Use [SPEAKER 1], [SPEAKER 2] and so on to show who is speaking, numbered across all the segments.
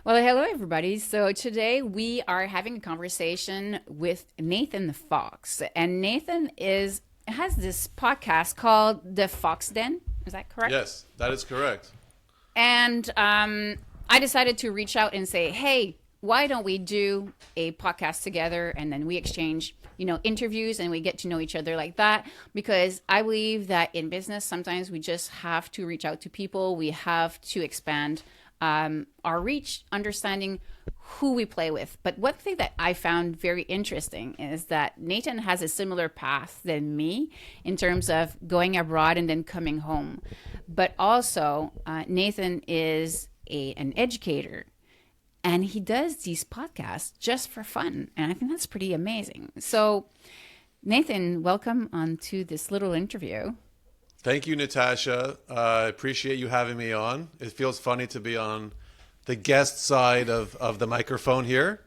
[SPEAKER 1] Well, hello everybody. So today we are having a conversation with Nathan the Fox, and Nathan is has this podcast called The Fox Den. Is that correct?
[SPEAKER 2] Yes, that is correct.
[SPEAKER 1] And I decided to reach out and say, "Hey, why don't we do a podcast together, and then we exchange, interviews, and we get to know each other like that?" Because I believe that in business, sometimes we just have to reach out to people. We have to expand our reach, understanding who we play with. But one thing that I found very interesting is that Nathan has a similar path than me in terms of going abroad and then coming home. But also, Nathan is an educator, and he does these podcasts just for fun. And I think that's pretty amazing. So, Nathan, welcome onto this little interview.
[SPEAKER 2] Thank you, Natasha. I appreciate you having me on. It feels funny to be on the guest side of the microphone here,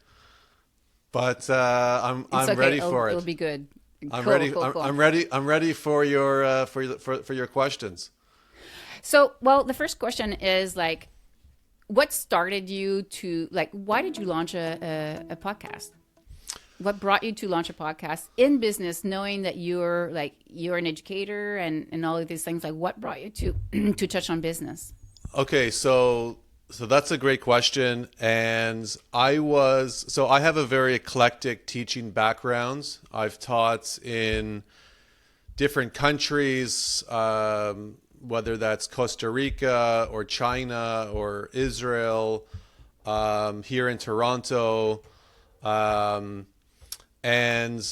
[SPEAKER 2] but
[SPEAKER 1] It's
[SPEAKER 2] I'm
[SPEAKER 1] okay.
[SPEAKER 2] ready for
[SPEAKER 1] It'll
[SPEAKER 2] it.
[SPEAKER 1] be good.
[SPEAKER 2] I'm
[SPEAKER 1] Cool,
[SPEAKER 2] ready.
[SPEAKER 1] cool, cool.
[SPEAKER 2] I'm ready. I'm ready for your questions.
[SPEAKER 1] So, well, the first question is like, what started you to like? Why did you launch a podcast? What brought you to launch a podcast in business, knowing that you're an educator and all of these things? Like, what brought you to to touch on business?
[SPEAKER 2] Okay, so that's a great question, and I have a very eclectic teaching background. I've taught in different countries, whether that's Costa Rica or China or Israel, here in Toronto, um, and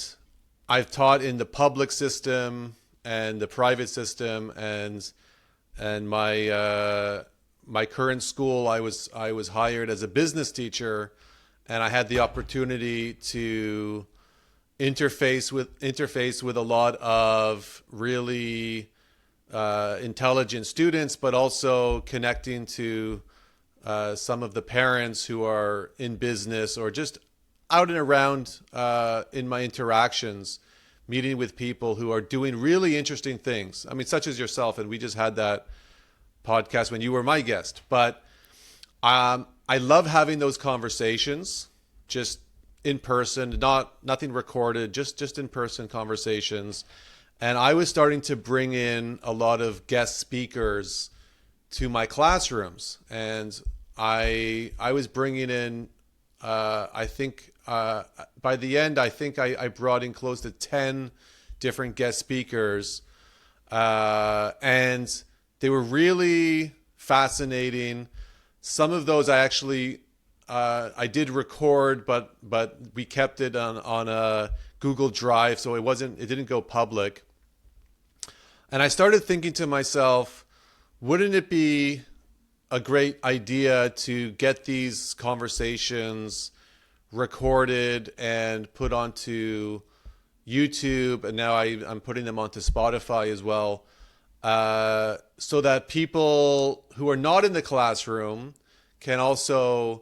[SPEAKER 2] I've taught in the public system and the private system, and my current school, I was hired as a business teacher, and I had the opportunity to interface with a lot of really intelligent students, but also connecting to some of the parents who are in business or just out and around in my interactions, meeting with people who are doing really interesting things. I mean, such as yourself, and we just had that podcast when you were my guest. But I love having those conversations, just in person, nothing recorded, just in person conversations. And I was starting to bring in a lot of guest speakers to my classrooms, and I was bringing in I think by the end I brought in close to 10 different guest speakers, and they were really fascinating. Some of those I did record, but we kept it on a Google Drive, so it didn't go public. And I started thinking to myself, wouldn't it be a great idea to get these conversations recorded and put onto YouTube, and now I'm putting them onto Spotify as well, so that people who are not in the classroom can also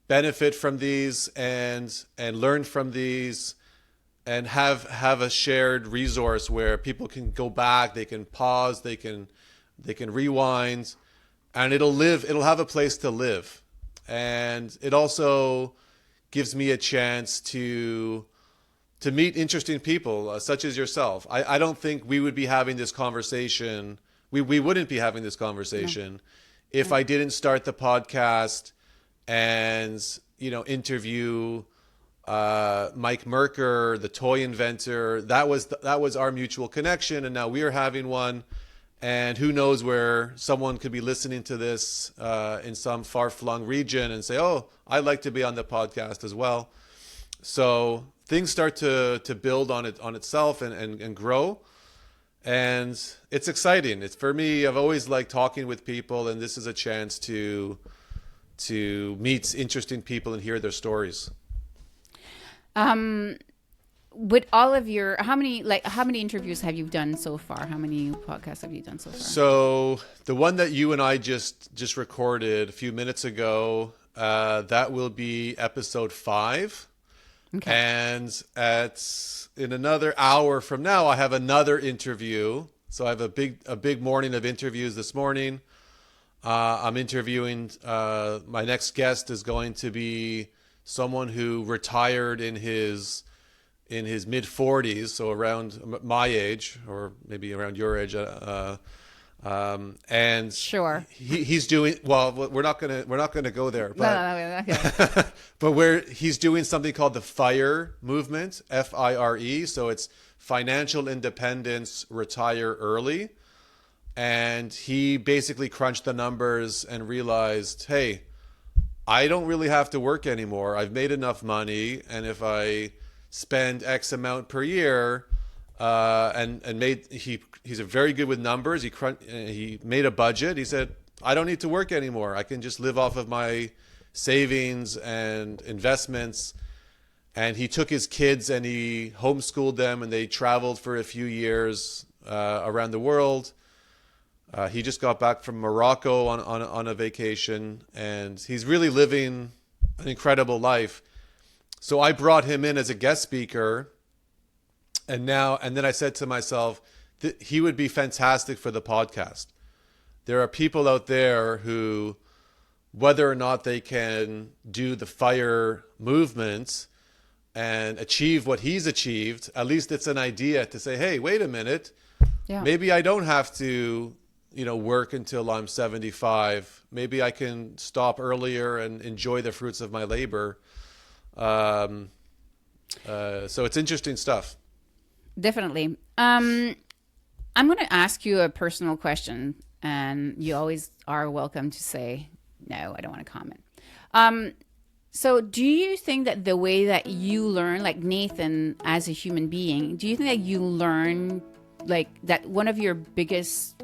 [SPEAKER 2] benefit from these and learn from these, and have a shared resource where people can go back, they can pause, they can rewind, and it'll have a place to live. And it also gives me a chance to meet interesting people, such as yourself. I don't think we would be having this conversation. We wouldn't be having this conversation
[SPEAKER 1] No.
[SPEAKER 2] if
[SPEAKER 1] No.
[SPEAKER 2] I didn't start the podcast and interview Mike Merker, the toy inventor. That was our mutual connection, and now we are having one. And who knows where someone could be listening to this in some far-flung region and say, "Oh, I'd like to be on the podcast as well." So things start to build on itself and grow, and it's exciting. It's, for me, I've always liked talking with people, and this is a chance to meet interesting people and hear their stories.
[SPEAKER 1] Um, with all of your how many interviews have you done so far? How many podcasts have you done so far?
[SPEAKER 2] So the one that you and I just recorded a few minutes ago, that will be episode 5.
[SPEAKER 1] Okay.
[SPEAKER 2] And in another hour from now, I have another interview. So I have a big morning of interviews this morning. I'm interviewing. My next guest is going to be someone who retired in his mid 40s, so around my age or maybe around your age. And
[SPEAKER 1] Sure.
[SPEAKER 2] he's doing well. We're not gonna go there,
[SPEAKER 1] No,
[SPEAKER 2] but
[SPEAKER 1] no, no, no, okay.
[SPEAKER 2] but where he's doing something called the FIRE movement, FIRE. So it's financial independence, retire early. And he basically crunched the numbers and realized, hey, I don't really have to work anymore. I've made enough money, and if I spend X amount per year, he's a very good with numbers. He made a budget. He said, I don't need to work anymore. I can just live off of my savings and investments. And he took his kids and he homeschooled them, and they traveled for a few years around the world. He just got back from Morocco on a vacation, and he's really living an incredible life. So I brought him in as a guest speaker, and then I said to myself, he would be fantastic for the podcast. There are people out there who, whether or not they can do the FIRE movement and achieve what he's achieved, at least it's an idea to say, hey, wait a minute,
[SPEAKER 1] Yeah.
[SPEAKER 2] maybe I don't have to work until I'm 75. Maybe I can stop earlier and enjoy the fruits of my labor. So it's interesting stuff.
[SPEAKER 1] Definitely. I'm going to ask you a personal question, and you always are welcome to say, no, I don't want to comment. So do you think that the way that you learn, like Nathan as a human being, do you think that you learn, like that one of your biggest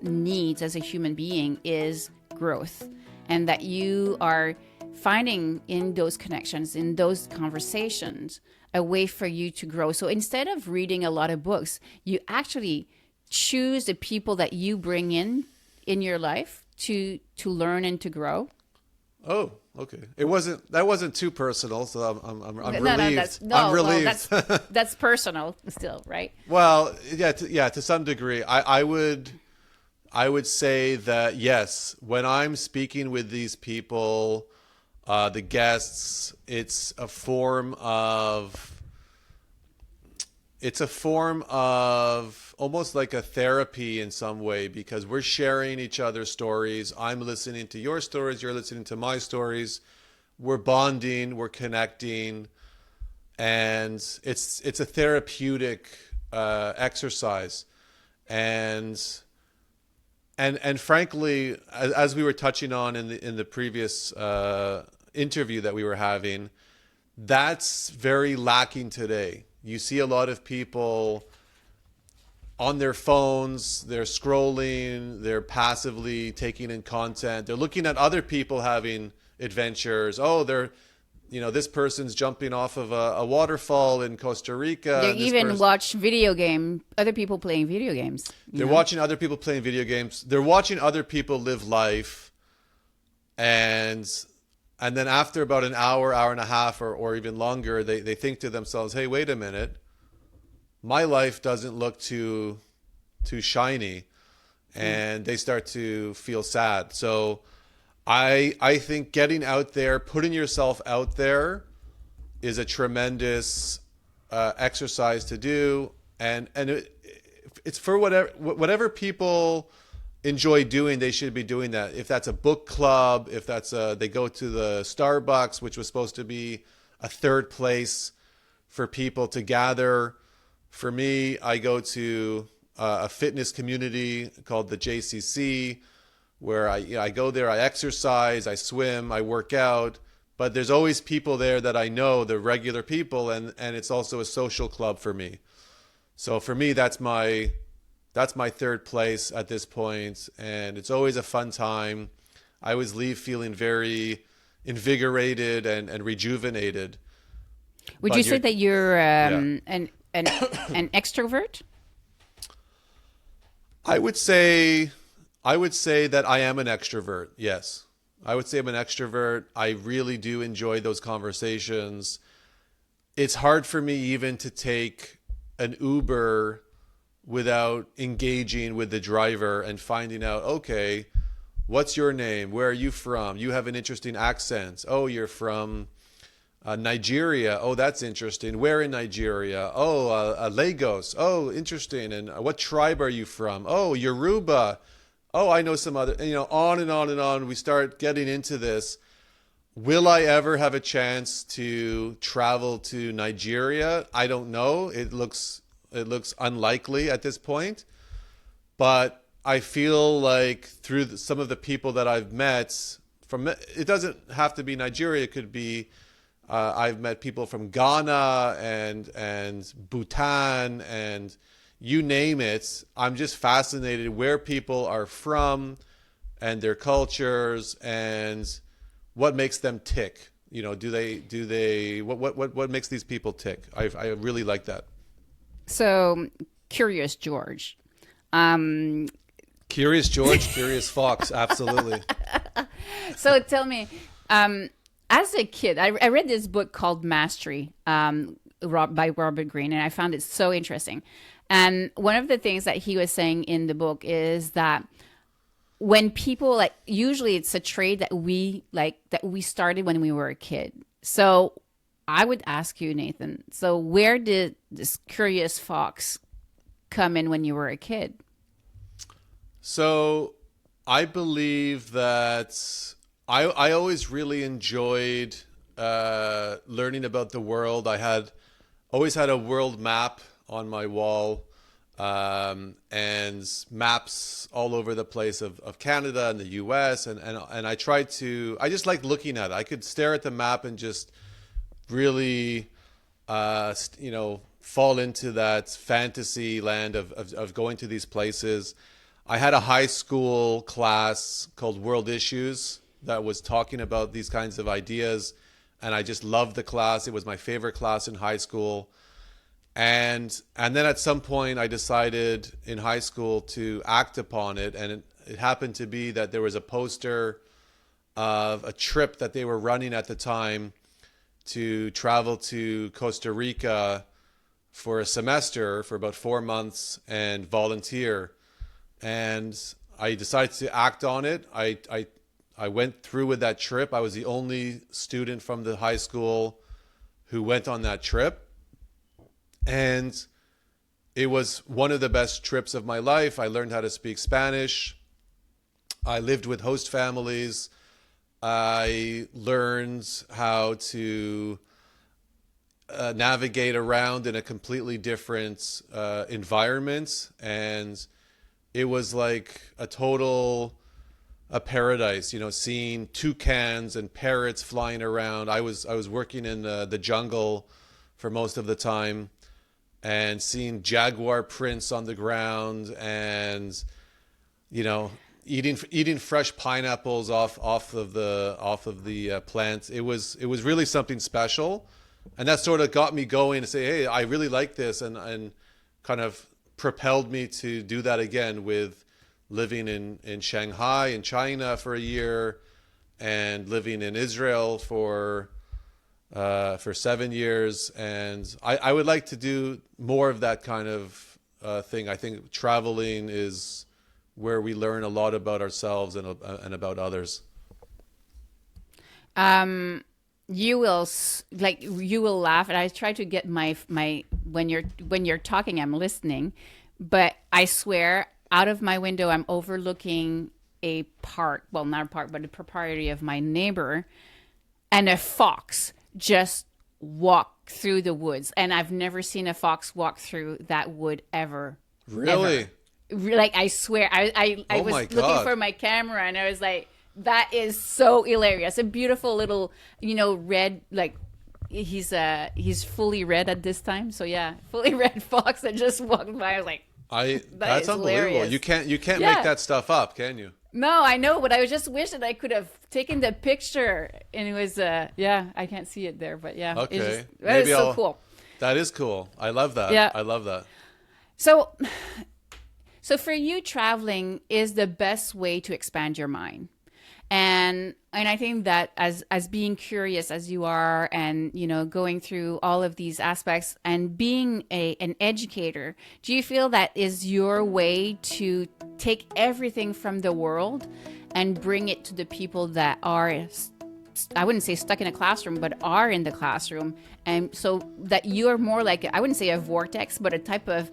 [SPEAKER 1] needs as a human being is growth, and that you are finding in those connections, in those conversations, a way for you to grow? So instead of reading a lot of books, you actually choose the people that you bring in your life to learn and to grow.
[SPEAKER 2] Oh, okay. That wasn't too personal, so I'm relieved.
[SPEAKER 1] No,
[SPEAKER 2] I'm relieved.
[SPEAKER 1] Well, that's personal still, right?
[SPEAKER 2] Well, yeah, to some degree, I would say that yes, when I'm speaking with these people, the guests, it's a form of almost like a therapy in some way, because we're sharing each other's stories. I'm listening to your stories, you're listening to my stories. We're bonding, we're connecting, and it's a therapeutic exercise. And frankly, as we were touching on in the previous interview that we were having, that's very lacking today. You see a lot of people on their phones, they're scrolling, they're passively taking in content. They're looking at other people having adventures. Oh, this person's jumping off of a waterfall in Costa Rica.
[SPEAKER 1] They even watch other people playing video games.
[SPEAKER 2] They're watching other people playing video games. They're watching other people live life. And then after about an hour and a half or even longer, they think to themselves, hey, wait a minute. My life doesn't look too shiny. And they start to feel sad. So I think getting out there, putting yourself out there is a tremendous exercise to do. And it's for whatever people enjoy doing, they should be doing that. If that's a book club, if that's they go to the Starbucks, which was supposed to be a third place for people to gather. For me, I go to a fitness community called the JCC, where I go there, I exercise, I swim, I work out, but there's always people there that I know, the regular people, and it's also a social club for me. So for me, that's my third place at this point, and it's always a fun time. I always leave feeling very invigorated and rejuvenated.
[SPEAKER 1] Would you say that you're an extrovert?
[SPEAKER 2] I would say that I am an extrovert. Yes. I would say I'm an extrovert. I really do enjoy those conversations. It's hard for me even to take an Uber without engaging with the driver and finding out, okay, What's your name? Where are you from? You have an interesting accent. Oh, you're from Nigeria. Oh, that's interesting. Where in Nigeria? Oh, Lagos. Oh, interesting. And what tribe are you from? Oh, Yoruba. Oh, I know some other, on and on and on. We start getting into this. Will I ever have a chance to travel to Nigeria? I don't know. It looks unlikely at this point, but I feel like through some of the people that I've met from, it doesn't have to be Nigeria. It could be I've met people from Ghana and Bhutan and you name it. I'm just fascinated where people are from and their cultures and what makes them tick. What makes these people tick? I really like that.
[SPEAKER 1] So, Curious George.
[SPEAKER 2] Curious George, Curious Fox, absolutely.
[SPEAKER 1] So tell me, as a kid, I read this book called Mastery by Robert Greene, and I found it so interesting. And one of the things that he was saying in the book is that when people usually it's a trait that we started when we were a kid. So I would ask you, Nathan, so where did this curious fox come in when you were a kid?
[SPEAKER 2] So I believe that I always really enjoyed learning about the world. Always had a world map on my wall, and maps all over the place of Canada and the US. And I just like looking at it. I could stare at the map and just really, fall into that fantasy land of going to these places. I had a high school class called World Issues that was talking about these kinds of ideas. And I just loved the class. It was my favorite class in high school. And then at some point I decided in high school to act upon it. And it happened to be that there was a poster of a trip that they were running at the time to travel to Costa Rica for a semester for about 4 months and volunteer. And I decided to act on it. I went through with that trip. I was the only student from the high school who went on that trip. And it was one of the best trips of my life. I learned how to speak Spanish. I lived with host families. I learned how to navigate around in a completely different environment. And it was like a paradise, seeing toucans and parrots flying around. I was working in the jungle for most of the time, and seeing jaguar prints on the ground, and eating fresh pineapples off of the plants. It was really something special, and that sort of got me going to say, hey, I really like this, and kind of propelled me to do that again with living in Shanghai in China for a year, and living in Israel for 7 years. And I would like to do more of that kind of thing. I think traveling is where we learn a lot about ourselves and about others.
[SPEAKER 1] You will laugh, and I try to get my when you're talking, I'm listening, but I swear out of my window I'm overlooking a park, well, not a park, but a property of my neighbor, and a fox just walk through the woods, and I've never seen a fox walk through that wood ever.
[SPEAKER 2] Really?
[SPEAKER 1] Ever. Like, I swear, I
[SPEAKER 2] Oh
[SPEAKER 1] was
[SPEAKER 2] my
[SPEAKER 1] looking
[SPEAKER 2] God.
[SPEAKER 1] for my camera, and I was like, that is so hilarious. A beautiful little, red, like, he's fully red at this time. So yeah, fully red fox that just walked by. I was like,
[SPEAKER 2] That's
[SPEAKER 1] is
[SPEAKER 2] unbelievable.
[SPEAKER 1] hilarious.
[SPEAKER 2] You can't
[SPEAKER 1] Yeah.
[SPEAKER 2] make that stuff up, can you?
[SPEAKER 1] No, I know, but I just wish that I could have taken the picture. And it was, I can't see it there, but yeah.
[SPEAKER 2] Okay.
[SPEAKER 1] That is so cool.
[SPEAKER 2] That is cool. I love that.
[SPEAKER 1] Yeah.
[SPEAKER 2] I love that.
[SPEAKER 1] So for you, traveling is the best way to expand your mind. And I think that as being curious as you are, and going through all of these aspects and being an educator, do you feel that is your way to take everything from the world and bring it to the people that are, I wouldn't say stuck in a classroom, but are in the classroom. And so that you're more like, I wouldn't say a vortex, but a type of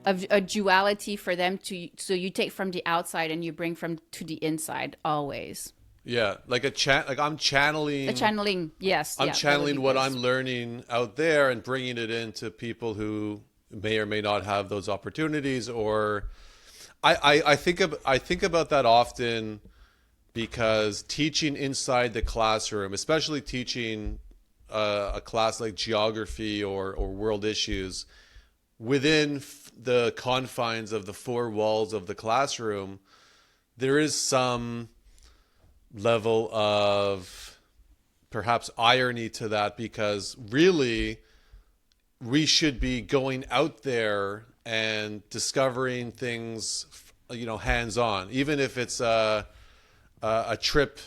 [SPEAKER 1] a duality for them to, so you take from the outside and you bring from to the inside always.
[SPEAKER 2] Yeah, like like I'm channeling.
[SPEAKER 1] A channeling, yes.
[SPEAKER 2] I'm
[SPEAKER 1] Yeah,
[SPEAKER 2] channeling what
[SPEAKER 1] best.
[SPEAKER 2] I'm learning out there and bringing it into people who may or may not have those opportunities. Or I think about that often, because teaching inside the classroom, especially teaching a class like geography or world issues within the confines of the four walls of the classroom, there is some level of perhaps irony to that, because really we should be going out there and discovering things, hands on, even if it's a trip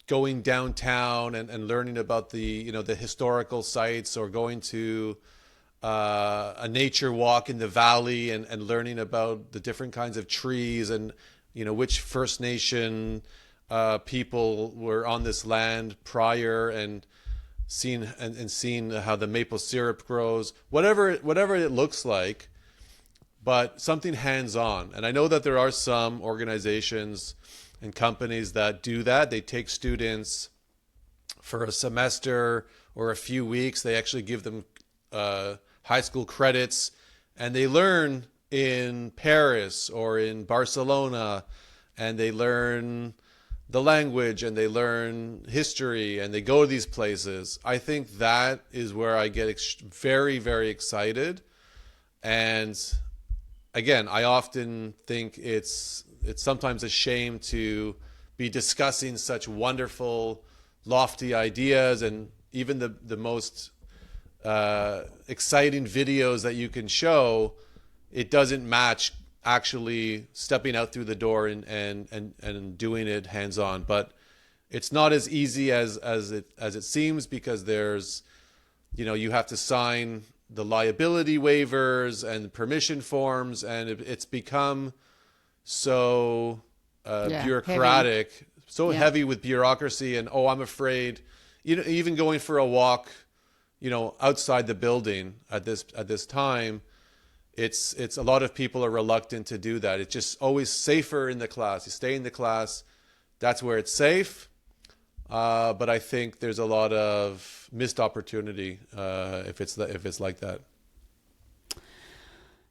[SPEAKER 2] going downtown and learning about the historical sites, or going to a nature walk in the valley and learning about the different kinds of trees, and which First Nation people were on this land prior, and seeing how the maple syrup grows, whatever it looks like, but something hands-on. And I know that there are some organizations and companies that do that. They take students for a semester or a few weeks. They actually give them high school credits, and they learn in Paris or in Barcelona, and they learn the language and they learn history and they go to these places. I think that is where I get very, very excited. And again, I often think it's sometimes a shame to be discussing such wonderful, lofty ideas, and even the most exciting videos that you can show, it doesn't match actually stepping out through the door and doing it hands-on. But it's not as easy as it seems, because there's, you have to sign the liability waivers and permission forms, and it's become so bureaucratic, heavy. So heavy with bureaucracy. And I'm afraid, even going for a walk, outside the building at this time, it's a lot of people are reluctant to do that. It's just always safer in the class. You stay in the class, that's where it's safe. But I think there's a lot of missed opportunity if it's like that.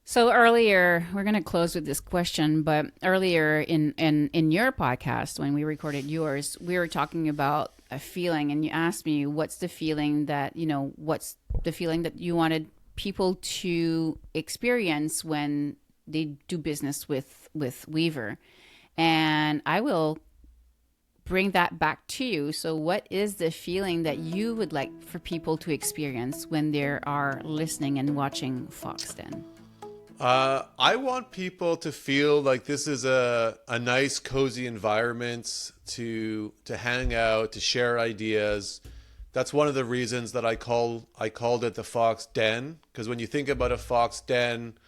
[SPEAKER 1] So earlier, we're going to close with this question, but earlier in your podcast, when we recorded yours, we were talking about a feeling, and you asked me, what's the feeling that you wanted people to experience when they do business with Weaver? And I will bring that back to you. So what is the feeling that you would like for people to experience when they are listening and watching Fox Den?
[SPEAKER 2] I want people to feel like this is a nice, cozy environment to hang out, to share ideas. That's one of the reasons that I called it the Fox Den, because when you think about a Fox Den,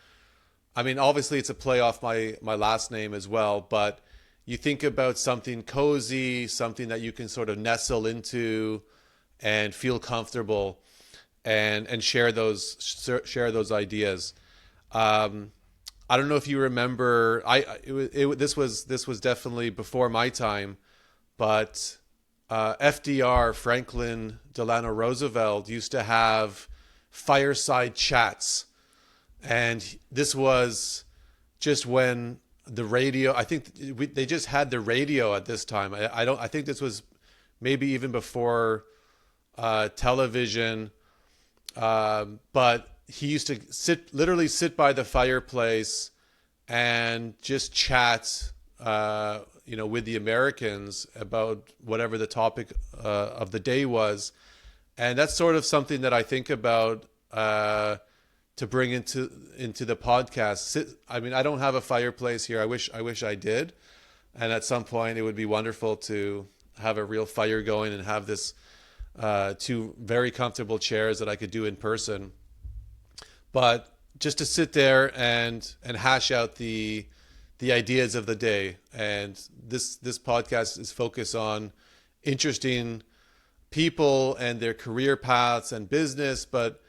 [SPEAKER 2] I mean, obviously it's a play off my last name as well, but you think about something cozy, something that you can sort of nestle into and feel comfortable and share those ideas. I don't know if you remember. This was definitely before my time, but FDR, Franklin Delano Roosevelt, used to have fireside chats, and this was just when the radio. I think they just had the radio at this time. I think this was maybe even before television, but he used to literally sit by the fireplace and just chat, with the Americans about whatever the topic of the day was. And that's sort of something that I think about to bring into the podcast. I mean, I don't have a fireplace here. I wish I did. And at some point it would be wonderful to have a real fire going and have this two very comfortable chairs that I could do in person. But just to sit there and hash out the the ideas of the day. And this podcast is focused on interesting people and their career paths and business. But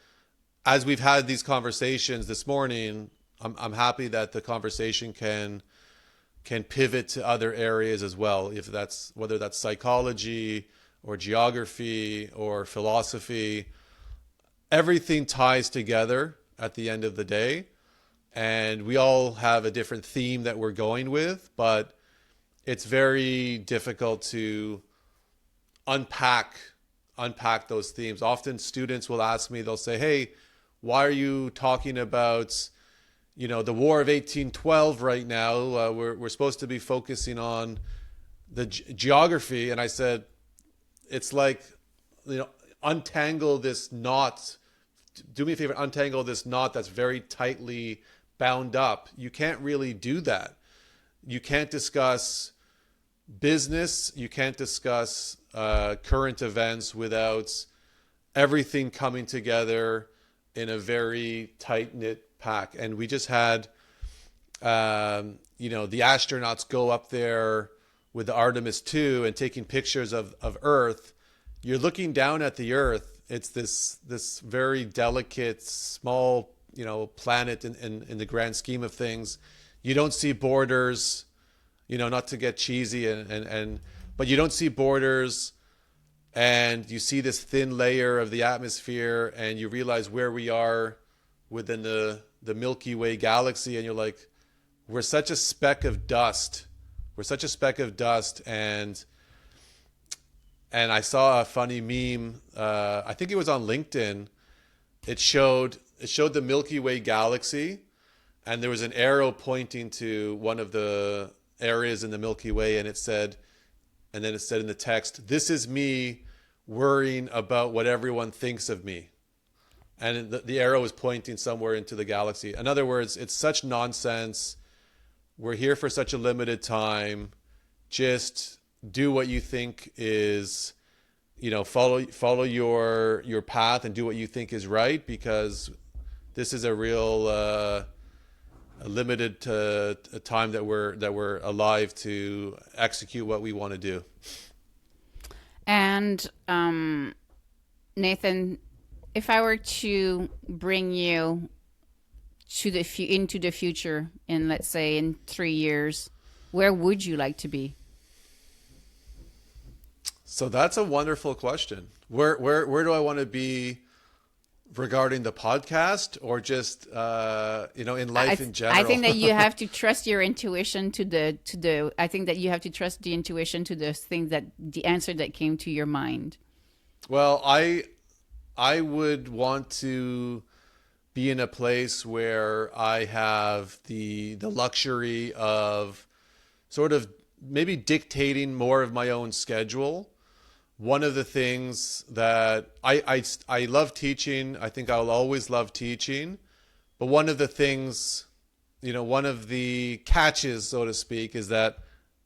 [SPEAKER 2] as we've had these conversations this morning, I'm happy that the conversation can pivot to other areas as well, if that's whether that's psychology or geography or philosophy. Everything ties together at the end of the day, and we all have a different theme that we're going with, but it's very difficult to unpack those themes. Often students will ask me, they'll say, "Hey, why are you talking about the War of 1812 right now? We're supposed to be focusing on the geography." And I said, it's like, untangle this knot. Do me a favor, untangle this knot that's very tightly bound up. You can't really do that. You can't discuss business. You can't discuss current events without everything coming together in a very tight-knit pack. And we just had, the astronauts go up there with the Artemis 2 and taking pictures of Earth. You're looking down at the Earth. It's this very delicate, small, planet in the grand scheme of things. You don't see borders, not to get cheesy, but you don't see borders, and you see this thin layer of the atmosphere, and you realize where we are within the Milky Way galaxy, and you're like, we're such a speck of dust. We're such a speck of dust, and I saw a funny meme. I think it was on LinkedIn. It showed the Milky Way galaxy, and there was an arrow pointing to one of the areas in the Milky Way, and then it said in the text, "This is me worrying about what everyone thinks of me." And the arrow is pointing somewhere into the galaxy. In other words, it's such nonsense. We're here for such a limited time. Just do what you think is, follow your path and do what you think is right, because this is a real a limited time that we're alive to execute what we want to do.
[SPEAKER 1] And Nathan, if I were to bring you into the future in, let's say, in 3 years, where would you like to be?
[SPEAKER 2] So that's a wonderful question. Where do I want to be regarding the podcast, or just in life in general?
[SPEAKER 1] I think that you have to trust your intuition I think that you have to trust the intuition to the thing, that the answer that came to your mind.
[SPEAKER 2] Well, I would want to be in a place where I have the luxury of sort of maybe dictating more of my own schedule. One of the things that I love teaching, I think I'll always love teaching, but one of the things, one of the catches, so to speak, is that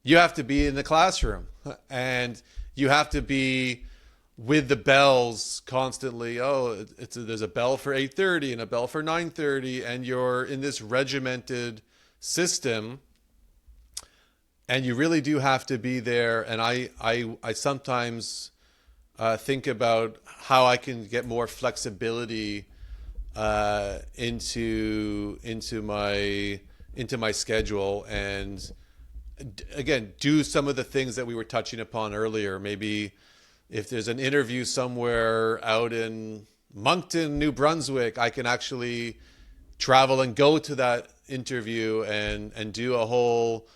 [SPEAKER 2] you have to be in the classroom, and you have to be with the bells constantly. There's a bell for 8:30 and a bell for 9:30, and you're in this regimented system, and you really do have to be there. And I sometimes think about how I can get more flexibility into my schedule, and again, do some of the things that we were touching upon earlier. Maybe if there's an interview somewhere out in Moncton, New Brunswick, I can actually travel and go to that interview and do a whole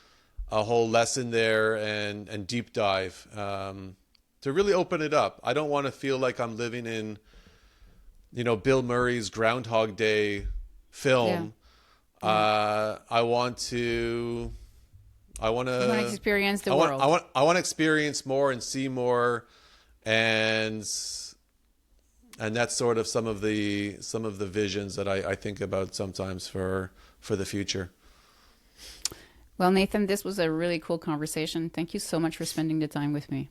[SPEAKER 2] lesson there and deep dive to really open it up. I don't want to feel like I'm living in, Bill Murray's Groundhog Day film. Yeah. I want to
[SPEAKER 1] experience the world.
[SPEAKER 2] I want to experience more and see more, and that's sort of some of the visions that I think about sometimes for the future.
[SPEAKER 1] Well, Nathan, this was a really cool conversation. Thank you so much for spending the time with me.